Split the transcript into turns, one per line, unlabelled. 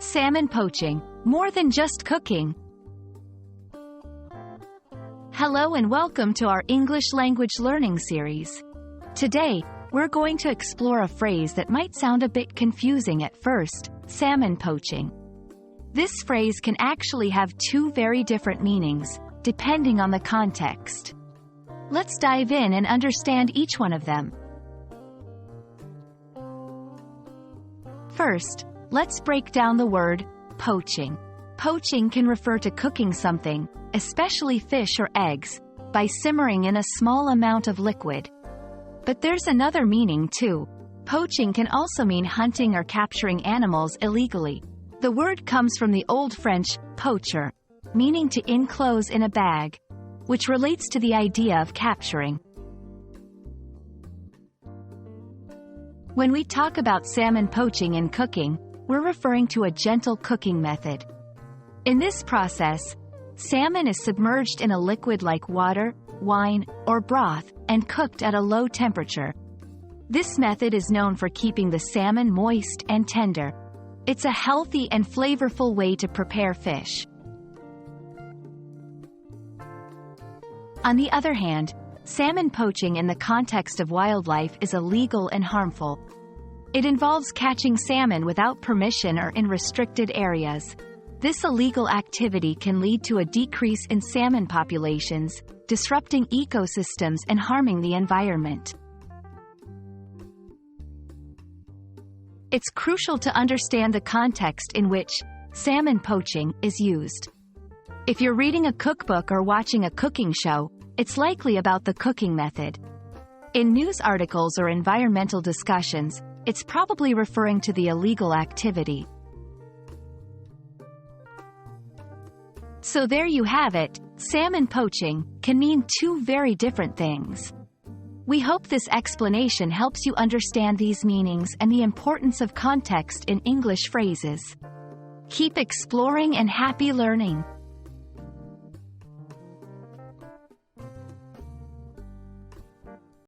Salmon poaching, more than just cooking. Hello and welcome to our English language learning series. Today, we're going to explore a phrase that might sound a bit confusing at first: salmon poaching. This phrase can actually have two very different meanings, depending on the context. Let's dive in and understand each one of them. First, let's break down the word poaching. Poaching can refer to cooking something, especially fish or eggs, by simmering in a small amount of liquid. But there's another meaning too. Poaching can also mean hunting or capturing animals illegally. The word comes from the Old French poacher, meaning to enclose in a bag, which relates to the idea of capturing. When we talk about salmon poaching in cooking, we're referring to a gentle cooking method. In this process, salmon is submerged in a liquid like water, wine, or broth, and cooked at a low temperature. This method is known for keeping the salmon moist and tender. It's a healthy and flavorful way to prepare fish. On the other hand, salmon poaching in the context of wildlife is illegal and harmful. It involves catching salmon without permission or in restricted areas. This illegal activity can lead to a decrease in salmon populations, disrupting ecosystems and harming the environment. It's crucial to understand the context in which salmon poaching is used. If you're reading a cookbook or watching a cooking show, it's likely about the cooking method. In news articles or environmental discussions, it's probably referring to the illegal activity. So there you have it, salmon poaching can mean two very different things. We hope this explanation helps you understand these meanings and the importance of context in English phrases. Keep exploring and happy learning!